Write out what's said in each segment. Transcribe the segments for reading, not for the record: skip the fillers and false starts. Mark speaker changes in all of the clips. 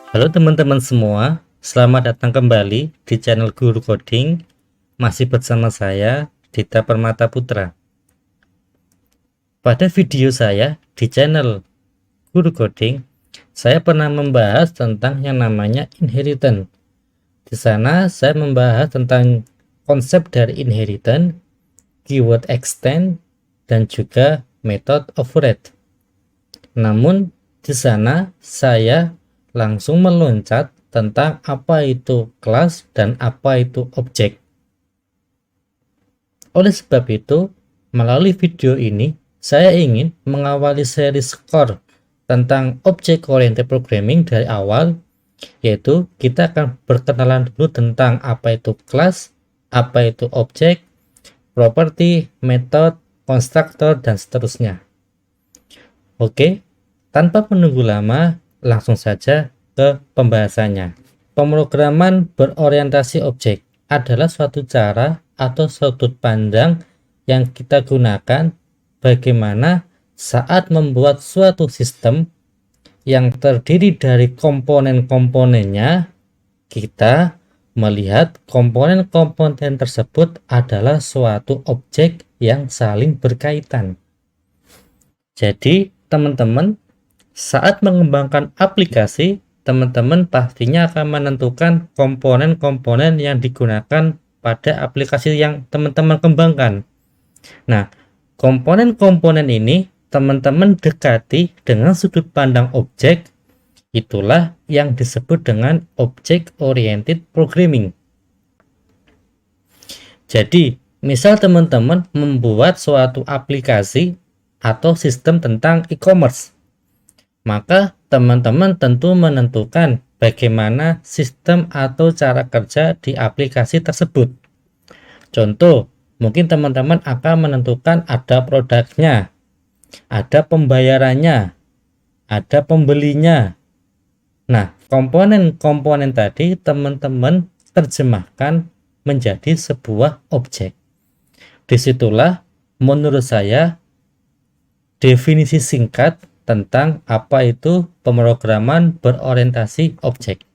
Speaker 1: Halo teman-teman semua, selamat datang kembali di channel Guru Coding. Masih bersama saya, Dita Permata Putra. Pada video saya di channel Guru Coding, saya pernah membahas tentang yang namanya inheritance. Di sana saya membahas tentang konsep dari inheritance, keyword extend, dan juga method override. Namun di sana saya langsung meloncat tentang apa itu kelas dan apa itu objek. Oleh sebab itu, melalui video ini saya ingin mengawali seri core tentang object oriented programming dari awal, yaitu kita akan berkenalan dulu tentang apa itu kelas, apa itu objek, property, method, constructor, dan seterusnya. Oke, tanpa menunggu lama, langsung saja ke pembahasannya. Pemrograman berorientasi objek adalah suatu cara atau sudut pandang yang kita gunakan bagaimana saat membuat suatu sistem yang terdiri dari komponen-komponennya, kita melihat komponen-komponen tersebut adalah suatu objek yang saling berkaitan. Jadi, teman-teman, saat mengembangkan aplikasi, teman-teman pastinya akan menentukan komponen-komponen yang digunakan pada aplikasi yang teman-teman kembangkan. Nah, komponen-komponen ini teman-teman dekati dengan sudut pandang objek, itulah yang disebut dengan object oriented programming. Jadi, misal teman-teman membuat suatu aplikasi atau sistem tentang e-commerce, maka teman-teman tentu menentukan bagaimana sistem atau cara kerja di aplikasi tersebut. Contoh, mungkin teman-teman akan menentukan ada produknya, ada pembayarannya, ada pembelinya. Nah, komponen-komponen tadi teman-teman terjemahkan menjadi sebuah objek. Disitulah menurut saya definisi singkat tentang apa itu pemrograman berorientasi objek.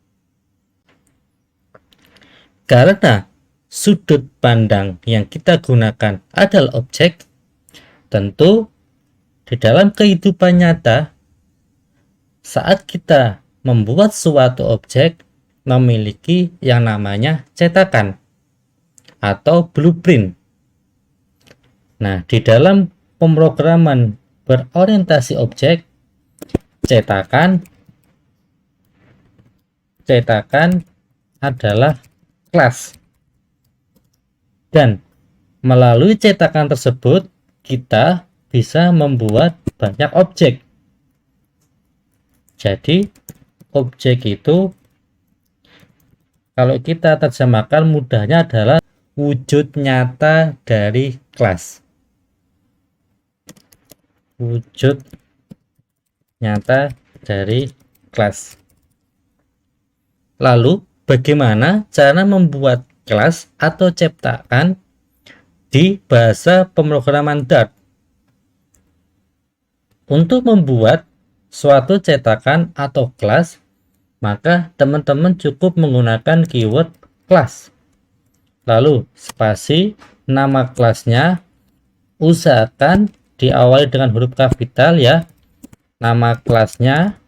Speaker 1: Karena sudut pandang yang kita gunakan adalah objek, tentu di dalam kehidupan nyata saat kita membuat suatu objek memiliki yang namanya cetakan atau blueprint. Nah, di dalam pemrograman berorientasi objek, cetakan adalah kelas, dan melalui cetakan tersebut kita bisa membuat banyak objek. Jadi objek itu kalau kita terjemahkan mudahnya adalah wujud nyata dari kelas. Wujud nyata dari kelas. Lalu, bagaimana cara membuat kelas atau cetakan di bahasa pemrograman Dart? Untuk membuat suatu cetakan atau kelas, maka teman-teman cukup menggunakan keyword kelas. Lalu, spasi nama kelasnya usahakan diawali dengan huruf kapital ya, nama kelasnya,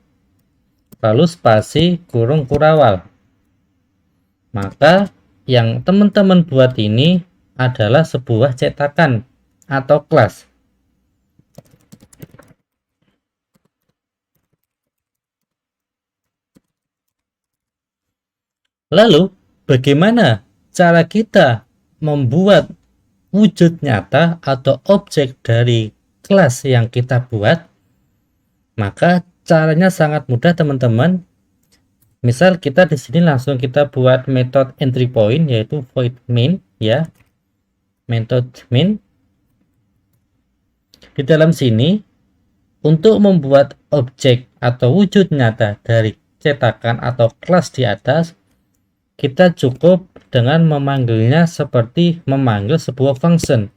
Speaker 1: lalu spasi kurung kurawal. Maka yang teman-teman buat ini adalah sebuah cetakan atau kelas. Lalu bagaimana cara kita membuat wujud nyata atau objek dari kelas yang kita buat? Maka caranya sangat mudah teman-teman. Misal kita di sini langsung kita buat metode entry point yaitu void main ya. Metode main. Di dalam sini untuk membuat objek atau wujud nyata dari cetakan atau kelas di atas, kita cukup dengan memanggilnya seperti memanggil sebuah function,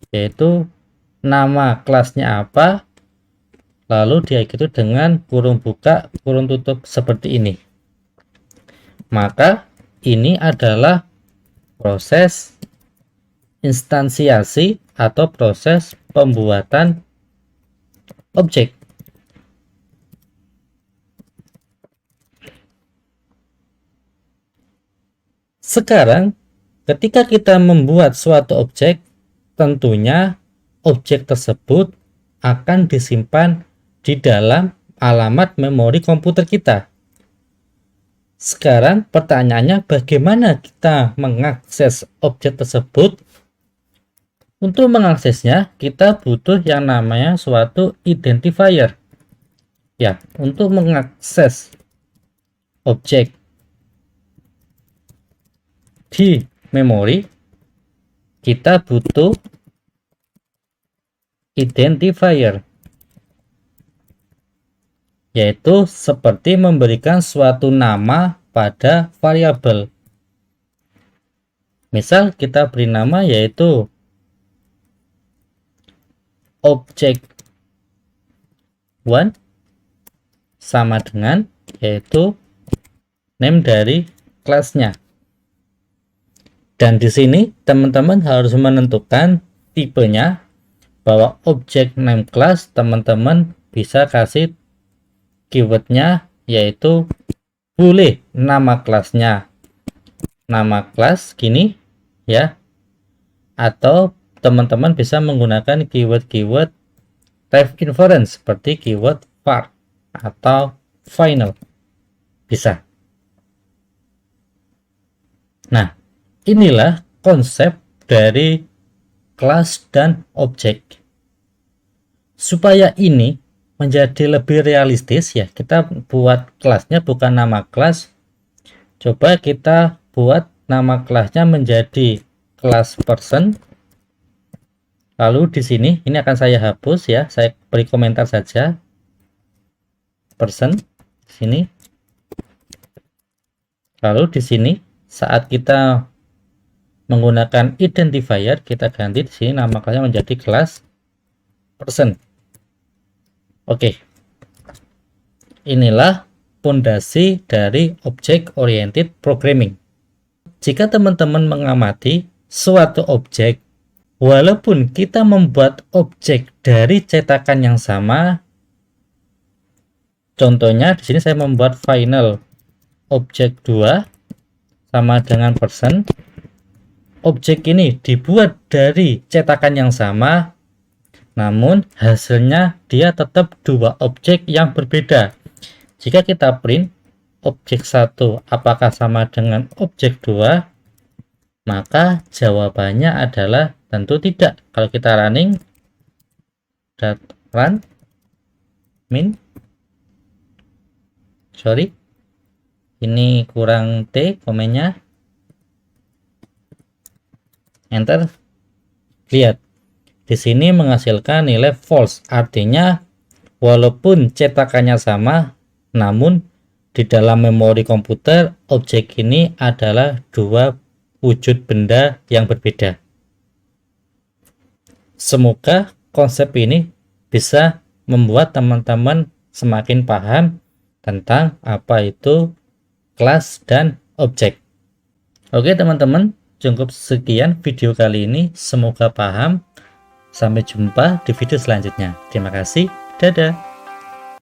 Speaker 1: yaitu nama kelasnya apa, lalu diikuti dengan kurung buka kurung tutup seperti ini. Maka ini adalah proses instansiasi atau proses pembuatan objek. Sekarang, ketika kita membuat suatu objek, tentunya objek tersebut akan disimpan di dalam alamat memori komputer kita. Sekarang pertanyaannya, bagaimana kita mengakses objek tersebut? Untuk mengaksesnya, kita butuh yang namanya suatu identifier. Ya, untuk mengakses objek di memori, kita butuh identifier, yaitu seperti memberikan suatu nama pada variabel. Misal kita beri nama yaitu objek 1 sama dengan yaitu name dari kelasnya. Dan di sini teman-teman harus menentukan tipenya, bahwa objek name class teman-teman bisa kasih keywordnya yaitu boleh nama kelasnya nama kelas gini ya, atau teman-teman bisa menggunakan keyword-keyword type inference seperti keyword var atau final, bisa. Nah, inilah konsep dari kelas dan objek. Supaya ini menjadi lebih realistis ya, kita buat kelasnya bukan nama kelas. Coba kita buat nama kelasnya menjadi kelas person. Lalu di sini ini akan saya hapus ya, saya beri komentar saja person sini. Lalu di sini saat kita menggunakan identifier, kita ganti di sini nama kelasnya menjadi kelas person. Oke. Inilah fondasi dari object oriented programming. Jika teman-teman mengamati suatu objek, walaupun kita membuat objek dari cetakan yang sama, contohnya di sini saya membuat final objek 2 sama dengan person. Objek ini dibuat dari cetakan yang sama, namun hasilnya dia tetap dua objek yang berbeda. Jika kita print objek 1 apakah sama dengan objek 2, maka jawabannya adalah tentu tidak. Kalau kita running run min, sorry ini kurang T komennya, enter, lihat di sini menghasilkan nilai false, artinya walaupun cetakannya sama, namun di dalam memori komputer objek ini adalah dua wujud benda yang berbeda. Semoga konsep ini bisa membuat teman-teman semakin paham tentang apa itu kelas dan objek. Oke teman-teman, cukup sekian video kali ini, semoga paham. Sampai jumpa di video selanjutnya. Terima kasih, dadah.